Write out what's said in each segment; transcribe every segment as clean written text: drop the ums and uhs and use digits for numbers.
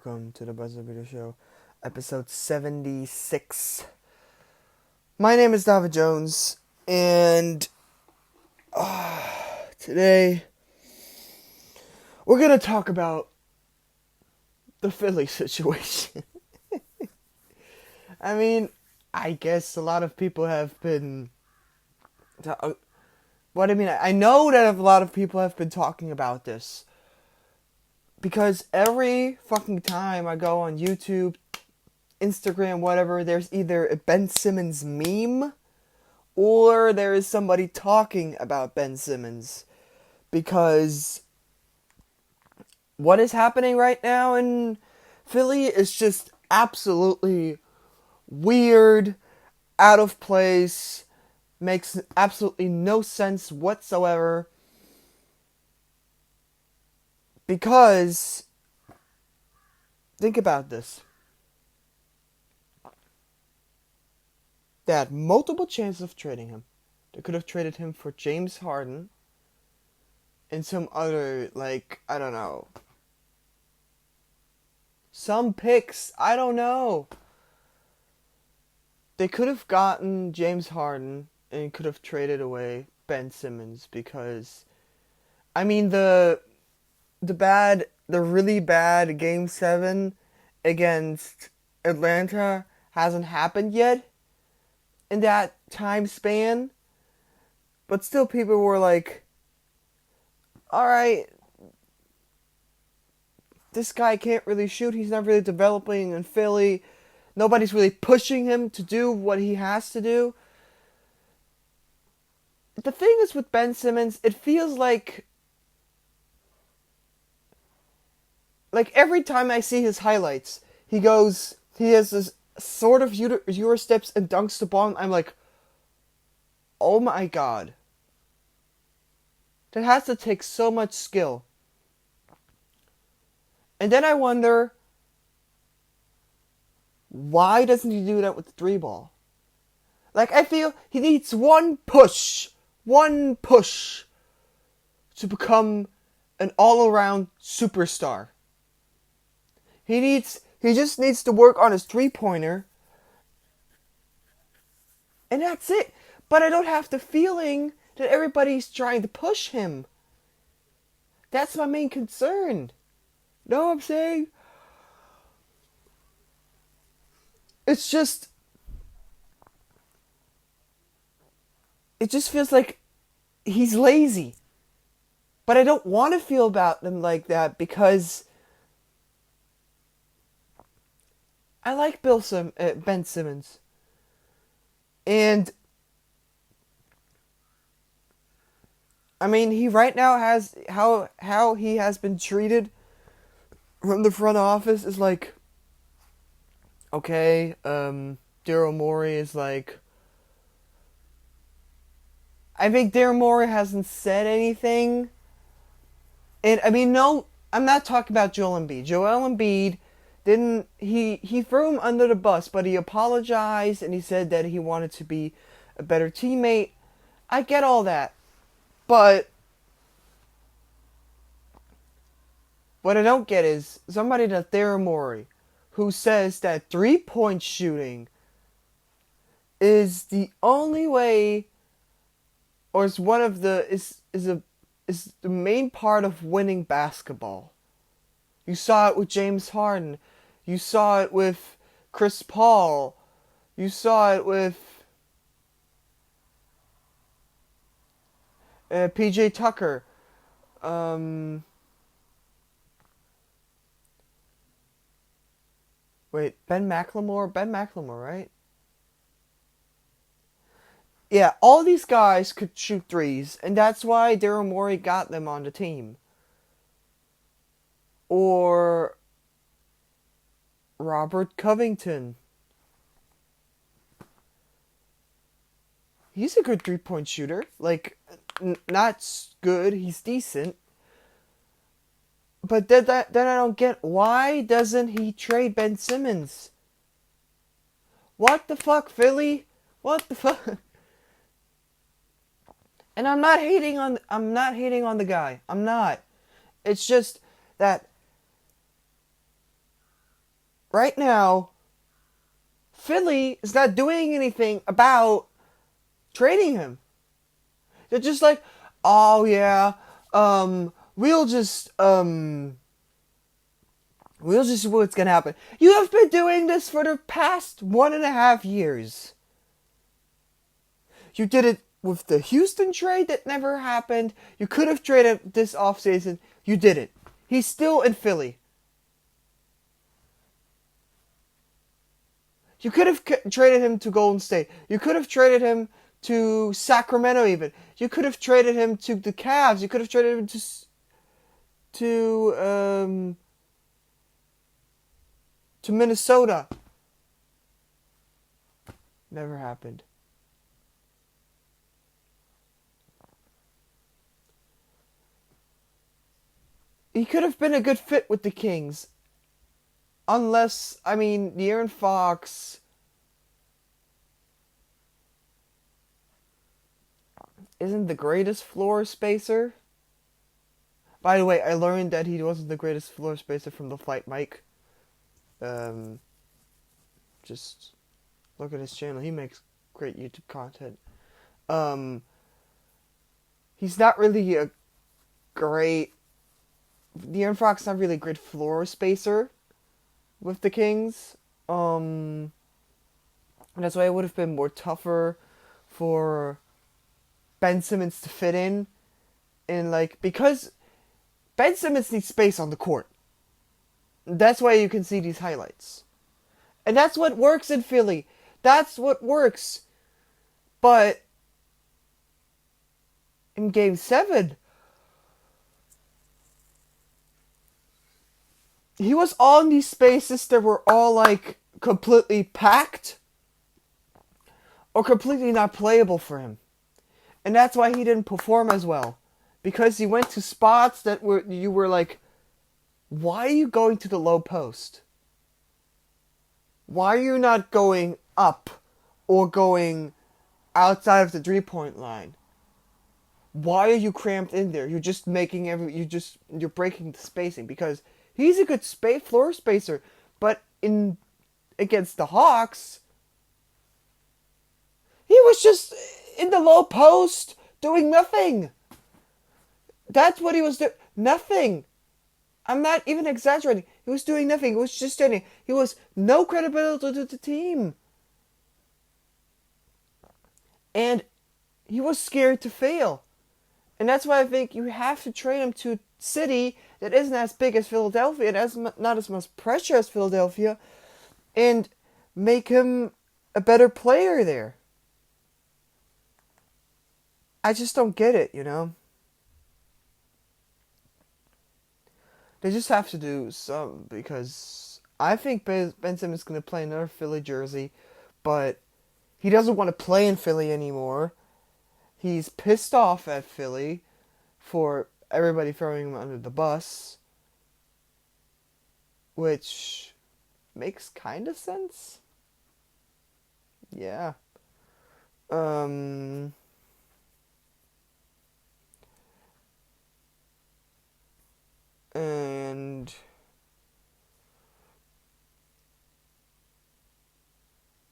welcome to the Buzzerbeater Show, episode 76. My name is David Jones, and today we're going to talk about the Philly situation. I mean, I guess a lot of people have been... I know that a lot of people have been talking about this. Because every fucking time I go on YouTube, Instagram, whatever, there's either a Ben Simmons meme or there is somebody talking about Ben Simmons. Because what is happening right now in Philly is just absolutely weird, out of place, makes absolutely no sense whatsoever. Because, think about this. They had multiple chances of trading him. They could have traded him for James Harden and some other, I don't know. Some picks, I don't know. They could have gotten James Harden and could have traded away Ben Simmons because, the really bad Game 7 against Atlanta hasn't happened yet in that time span. But still people were like, alright, this guy can't really shoot. He's not really developing in Philly. Nobody's really pushing him to do what he has to do. The thing is with Ben Simmons, it feels like every time I see his highlights, he has this sort of Euro steps and dunks the ball, and I'm like, oh my god. That has to take so much skill. And then I wonder, why doesn't he do that with the 3-ball? I feel he needs one push to become an all-around superstar. He just needs to work on his 3-pointer. And that's it. But I don't have the feeling that everybody's trying to push him. That's my main concern. Know what I'm saying? It just feels like he's lazy. But I don't want to feel about him like that because I like Ben Simmons. And he right now has how he has been treated from the front office is like, okay, Daryl Morey is like, I think Daryl Morey hasn't said anything. And no, I'm not talking about Joel Embiid. Joel Embiid didn't, he threw him under the bus, but he apologized and he said that he wanted to be a better teammate. I get all that. But what I don't get is somebody like Daryl Morey who says that 3-point shooting is the only way, or is one of the is the main part of winning basketball. You saw it with James Harden. You saw it with Chris Paul. You saw it with PJ Tucker. Wait, Ben McLemore, right? Yeah, all these guys could shoot threes, and that's why Daryl Morey got them on the team. Or Robert Covington. He's a good 3-point shooter. Not good, he's decent. But then I don't get, why doesn't he trade Ben Simmons? What the fuck, Philly? What the fuck? And I'm not hating on the guy. I'm not. It's just that right now, Philly is not doing anything about trading him. They're just like, oh yeah, we'll just see what's gonna happen. You have been doing this for the past 1.5 years. You did it with the Houston trade that never happened. You could have traded this offseason. You did it. He's still in Philly. You could have traded him to Golden State. You could have traded him to Sacramento even. You could have traded him to the Cavs. You could have traded him to Minnesota. Never happened. He could have been a good fit with the Kings. Unless, I mean, De'Aaron Fox isn't the greatest floor spacer. By the way, I learned that he wasn't the greatest floor spacer from the Fight Mike. Just look at his channel. He makes great YouTube content. He's not really a great... De'Aaron Fox is not really a great floor spacer with the Kings. And that's why it would have been more tougher for Ben Simmons to fit in. And because Ben Simmons needs space on the court. That's why you can see these highlights. And that's what works in Philly. That's what works. But in Game 7, he was on these spaces that were all completely packed or completely not playable for him. And that's why he didn't perform as well. Because he went to spots that you were like, why are you going to the low post? Why are you not going up or going outside of the 3-point line? Why are you cramped in there? You're just making you're breaking the spacing, because he's a good floor spacer, but against the Hawks, he was just in the low post doing nothing. That's what he was doing. Nothing. I'm not even exaggerating. He was doing nothing. He was just standing. He was no credibility to the team. And he was scared to fail. And that's why I think you have to trade him to a city that isn't as big as Philadelphia, and has not as much pressure as Philadelphia, and make him a better player there. I just don't get it, you know? They just have to do some, because I think Ben Simmons is going to play another Philly jersey, but he doesn't want to play in Philly anymore. He's pissed off at Philly for everybody throwing him under the bus, which makes kind of sense. Yeah. And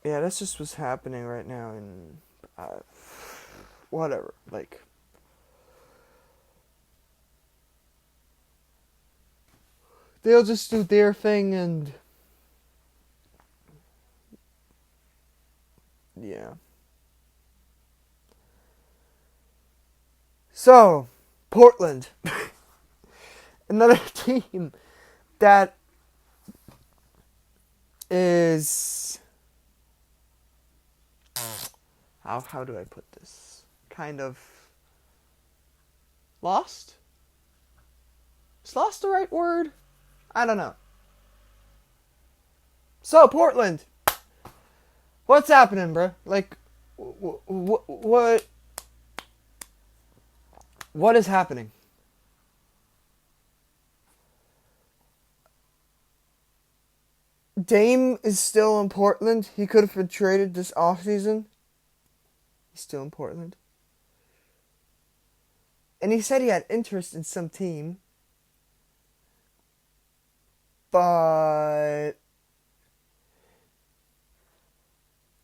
yeah, that's just what's happening right now, and whatever, they'll just do their thing, and yeah. So, Portland. Another team that is... How do I put this? Kind of lost? Is lost the right word? I don't know. So, Portland. What's happening, bro? What is happening? Dame is still in Portland. He could have been traded this offseason. He's still in Portland. And he said he had interest in some team. But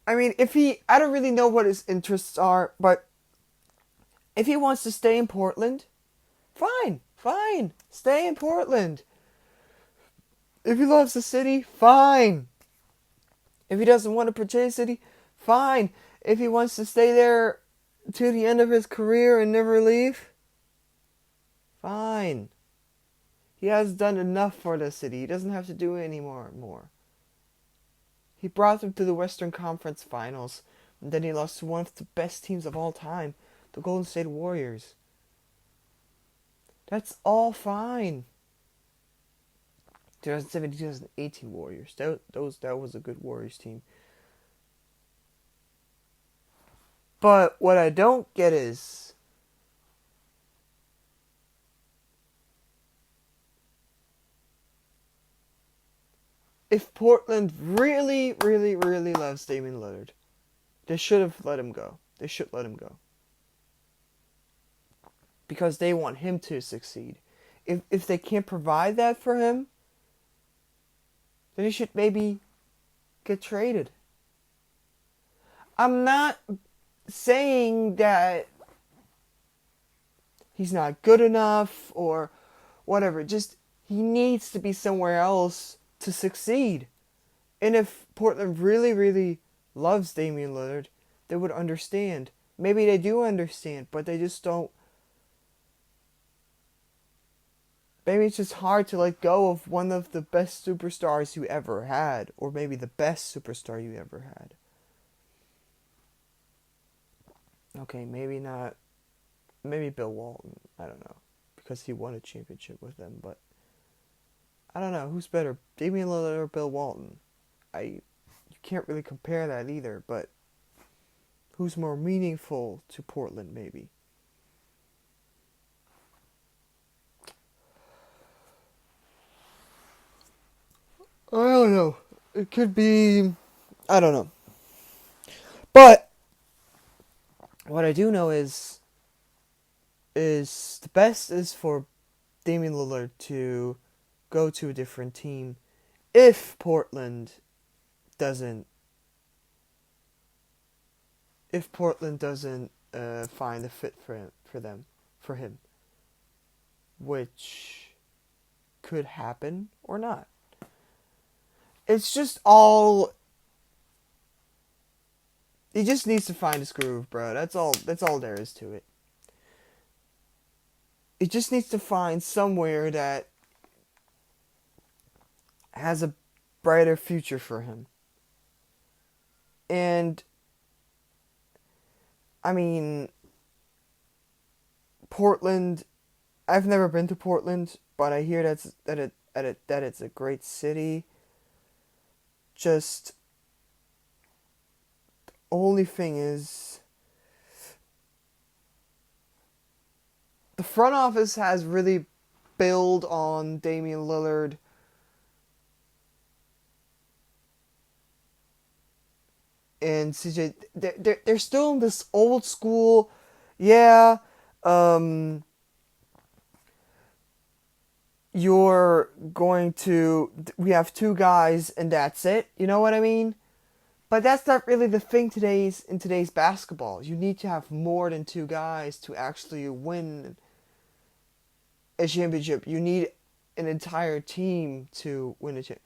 I mean, I don't really know what his interests are, but if he wants to stay in Portland, fine, stay in Portland. If he loves the city, fine. If he doesn't want to purchase the city, fine. If he wants to stay there to the end of his career and never leave, fine. He has done enough for the city. He doesn't have to do it anymore. He brought them to the Western Conference Finals, and then he lost to one of the best teams of all time, the Golden State Warriors. That's all fine. 2017-2018 Warriors. That was a good Warriors team. But what I don't get is if Portland really, really, really loves Damian Lillard, they should have let him go. They should let him go. Because they want him to succeed. If they can't provide that for him, then he should maybe get traded. I'm not saying that he's not good enough or whatever. Just he needs to be somewhere else to succeed. And if Portland really, really loves Damian Lillard, they would understand. Maybe they do understand, but they just don't. Maybe it's just hard to let go of one of the best superstars you ever had, or maybe the best superstar you ever had. Okay, maybe not. Maybe Bill Walton. I don't know. Because he won a championship with them, but I don't know. Who's better, Damian Lillard or Bill Walton? You can't really compare that either, but who's more meaningful to Portland, maybe? I don't know. It could be. I don't know. But what I do know is the best is for Damian Lillard to go to a different team if Portland doesn't find a fit for him, which could happen or not. It's just all. He just needs to find his groove, bro. That's all there is to it. He just needs to find somewhere that has a brighter future for him. And I mean, Portland. I've never been to Portland, but I hear that it's a great city. Just the only thing is the front office has really built on Damian Lillard and CJ. They're still in this old school, yeah. We have two guys and that's it. You know what I mean? But that's not really the thing in today's basketball. You need to have more than two guys to actually win a championship. You need an entire team to win a championship.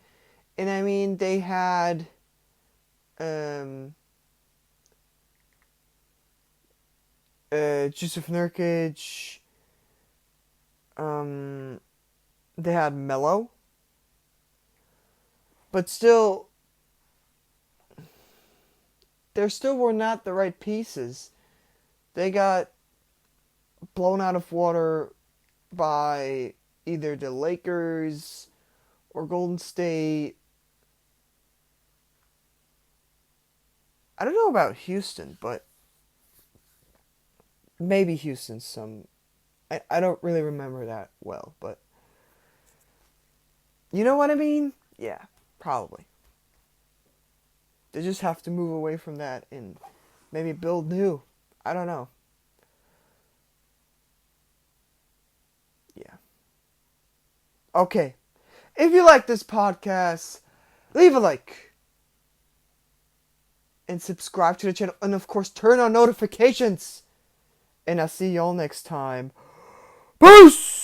And I mean, they had Jusuf Nurkic, they had Melo, but still, there still were not the right pieces. They got blown out of water by either the Lakers or Golden State. I don't know about Houston, but maybe Houston's some. I don't really remember that well, but you know what I mean? Yeah, probably. They just have to move away from that and maybe build new. I don't know. Yeah. Okay. If you like this podcast, leave a like. and subscribe to the channel. And of course, turn on notifications. And I'll see y'all next time. Peace!